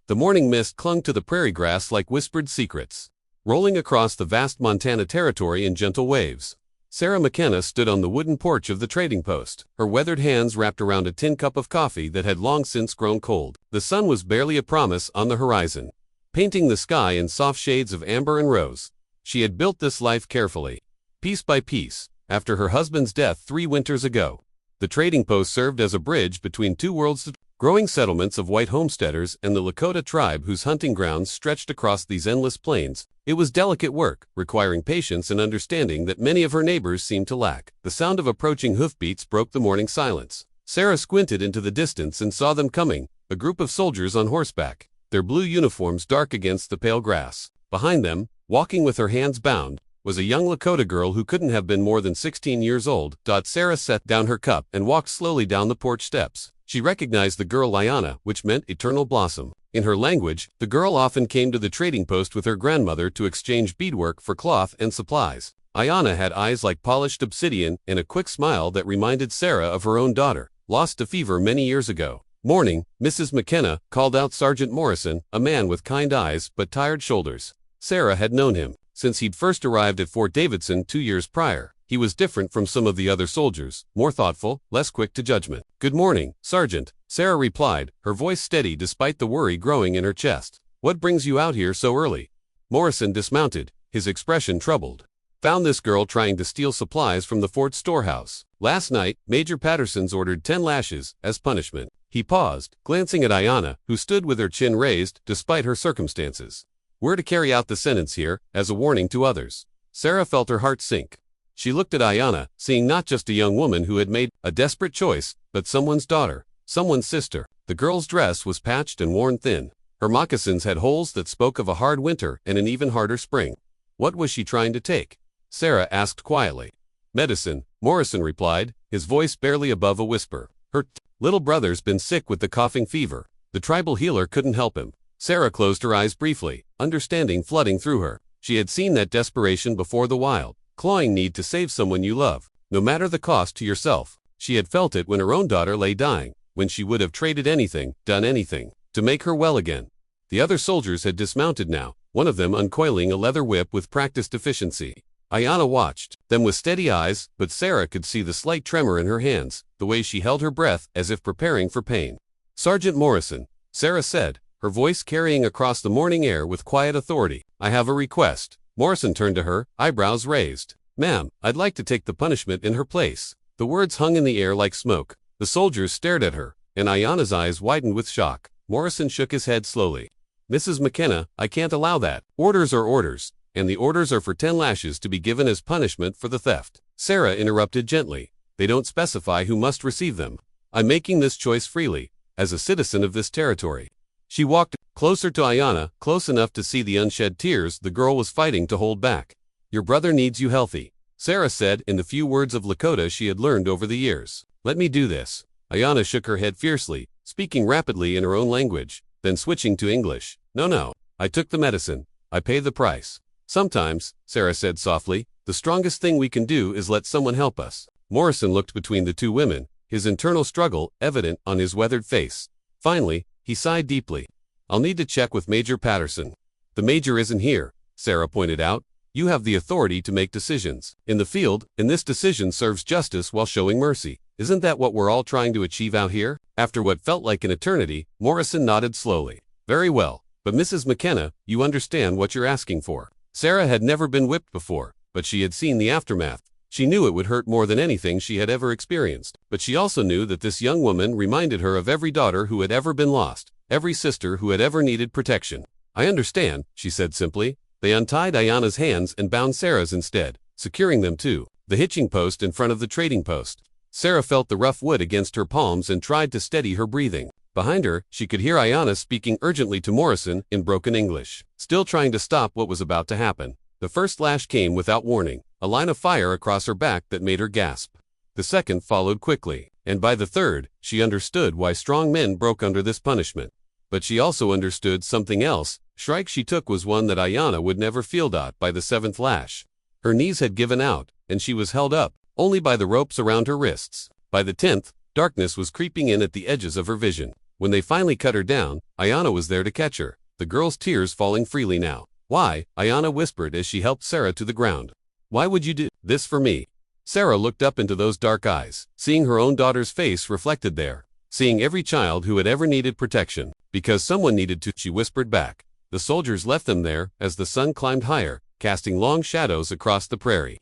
The morning mist clung to the prairie grass like whispered secrets, rolling across the vast Montana territory in gentle waves. Sarah McKenna stood on the wooden porch of the trading post, her weathered hands wrapped around a tin cup of coffee that had long since grown cold. The sun was barely a promise on the horizon, painting the sky in soft shades of amber and rose. She had built this life carefully, piece by piece, after her husband's death 3 winters ago. The trading post served as a bridge between two worlds, growing settlements of white homesteaders and the Lakota tribe whose hunting grounds stretched across these endless plains. It was delicate work, requiring patience and understanding that many of her neighbors seemed to lack. The sound of approaching hoofbeats broke the morning silence. Sarah squinted into the distance and saw them coming, a group of soldiers on horseback, their blue uniforms dark against the pale grass. Behind them, walking with her hands bound, was a young Lakota girl who couldn't have been more than 16 years old. Sarah set down her cup and walked slowly down the porch steps. She recognized the girl Ayana, which meant eternal blossom. In her language, the girl often came to the trading post with her grandmother to exchange beadwork for cloth and supplies. Ayana had eyes like polished obsidian and a quick smile that reminded Sarah of her own daughter, lost to fever many years ago. "Morning, Mrs. McKenna," called out Sergeant Morrison, a man with kind eyes but tired shoulders. Sarah had known him since he'd first arrived at Fort Davidson 2 years prior. He was different from some of the other soldiers, more thoughtful, less quick to judgment. "Good morning, Sergeant," Sarah replied, her voice steady despite the worry growing in her chest. "What brings you out here so early?" Morrison dismounted, his expression troubled. "Found this girl trying to steal supplies from the fort storehouse. Last night, Major Patterson's ordered 10 lashes as punishment." He paused, glancing at Ayana, who stood with her chin raised despite her circumstances. "We're to carry out the sentence here, as a warning to others." Sarah felt her heart sink. She looked at Ayana, seeing not just a young woman who had made a desperate choice, but someone's daughter, someone's sister. The girl's dress was patched and worn thin. Her moccasins had holes that spoke of a hard winter and an even harder spring. What was she trying to take? Sarah asked quietly. "Medicine," Morrison replied, his voice barely above a whisper. "Her little brother's been sick with the coughing fever. The tribal healer couldn't help him." Sarah closed her eyes briefly, understanding flooding through her. She had seen that desperation before, the wild, clawing need to save someone you love, no matter the cost to yourself. She had felt it when her own daughter lay dying, when she would have traded anything, done anything, to make her well again. The other soldiers had dismounted now, one of them uncoiling a leather whip with practiced efficiency. Ayana watched them with steady eyes, but Sarah could see the slight tremor in her hands, the way she held her breath as if preparing for pain. "Sergeant Morrison," Sarah said, her voice carrying across the morning air with quiet authority. "I have a request." Morrison turned to her, eyebrows raised. "Ma'am, I'd like to take the punishment in her place." The words hung in the air like smoke. The soldiers stared at her, and Ayana's eyes widened with shock. Morrison shook his head slowly. "Mrs. McKenna, I can't allow that. Orders are orders, and the orders are for 10 lashes to be given as punishment for the theft." Sarah interrupted gently. "They don't specify who must receive them. I'm making this choice freely, as a citizen of this territory." She walked closer to Ayana, close enough to see the unshed tears the girl was fighting to hold back. "Your brother needs you healthy," Sarah said in the few words of Lakota she had learned over the years. "Let me do this." Ayana shook her head fiercely, speaking rapidly in her own language, then switching to English. No, I took the medicine. I pay the price." "Sometimes," Sarah said softly, "the strongest thing we can do is let someone help us." Morrison looked between the two women, his internal struggle evident on his weathered face. Finally, he sighed deeply. "I'll need to check with Major Patterson." "The major isn't here," Sarah pointed out. "You have the authority to make decisions in the field, and this decision serves justice while showing mercy. Isn't that what we're all trying to achieve out here?" After what felt like an eternity, Morrison nodded slowly. "Very well, but Mrs. McKenna, you understand what you're asking for." Sarah had never been whipped before, but she had seen the aftermath. She knew it would hurt more than anything she had ever experienced, but she also knew that this young woman reminded her of every daughter who had ever been lost, every sister who had ever needed protection. "I understand," she said simply. They untied Ayana's hands and bound Sarah's instead, securing them to the hitching post in front of the trading post. Sarah felt the rough wood against her palms and tried to steady her breathing. Behind her, she could hear Ayana speaking urgently to Morrison in broken English, still trying to stop what was about to happen. The first lash came without warning, a line of fire across her back that made her gasp. The second followed quickly, and by the third, she understood why strong men broke under this punishment. But she also understood something else. Strike she took was one that Ayana would never feel. By the 7th lash, her knees had given out, and she was held up only by the ropes around her wrists. By the 10th, darkness was creeping in at the edges of her vision. When they finally cut her down, Ayana was there to catch her, the girl's tears falling freely now. "Why?" Ayana whispered as she helped Sarah to the ground. "Why would you do this for me?" Sarah looked up into those dark eyes, seeing her own daughter's face reflected there, seeing every child who had ever needed protection. "Because someone needed to," she whispered back. The soldiers left them there as the sun climbed higher, casting long shadows across the prairie.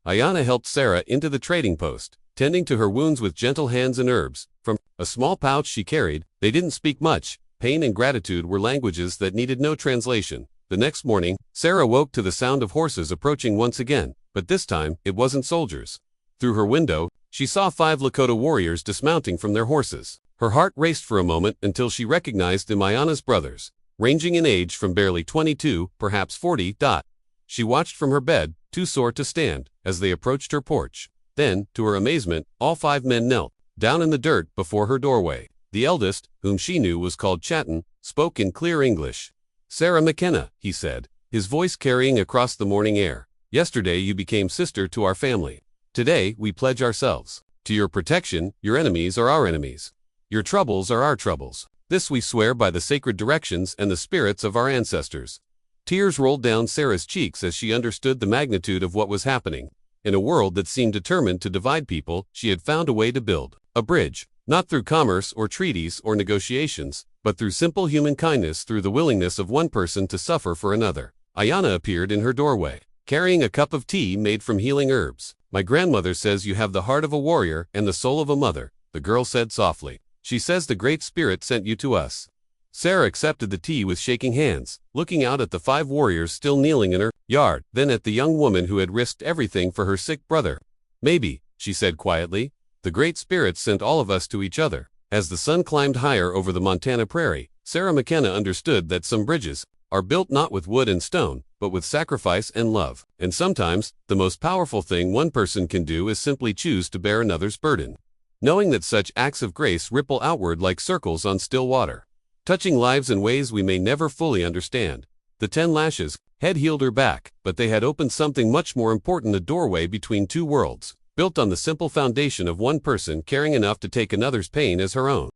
Ayana helped Sarah into the trading post, tending to her wounds with gentle hands and herbs. From a small pouch she carried, they didn't speak much. Pain and gratitude were languages that needed no translation. The next morning, Sarah woke to the sound of horses approaching once again, but this time, it wasn't soldiers. Through her window, she saw 5 Lakota warriors dismounting from their horses. Her heart raced for a moment until she recognized them, Ayana's brothers, ranging in age from barely 22, perhaps 40. She watched from her bed, too sore to stand, as they approached her porch. Then, to her amazement, all 5 men knelt down in the dirt before her doorway. The eldest, whom she knew was called Chatton, spoke in clear English. "Sarah McKenna," he said, his voice carrying across the morning air. "Yesterday you became sister to our family. Today we pledge ourselves to your protection. Your enemies are our enemies. Your troubles are our troubles. This we swear by the sacred directions and the spirits of our ancestors." Tears rolled down Sarah's cheeks as she understood the magnitude of what was happening. In a world that seemed determined to divide people, she had found a way to build a bridge, not through commerce or treaties or negotiations, but through simple human kindness, through the willingness of one person to suffer for another. Ayana appeared in her doorway, carrying a cup of tea made from healing herbs. "My grandmother says you have the heart of a warrior and the soul of a mother," the girl said softly. "She says the Great Spirit sent you to us." Sarah accepted the tea with shaking hands, looking out at the 5 warriors still kneeling in her yard, then at the young woman who had risked everything for her sick brother. "Maybe," she said quietly, "the Great Spirit sent all of us to each other." As the sun climbed higher over the Montana prairie, Sarah McKenna understood that some bridges are built not with wood and stone, but with sacrifice and love. And sometimes, the most powerful thing one person can do is simply choose to bear another's burden, knowing that such acts of grace ripple outward like circles on still water, touching lives in ways we may never fully understand. The 10 lashes had healed her back, but they had opened something much more important, a doorway between 2 worlds, built on the simple foundation of one person caring enough to take another's pain as her own.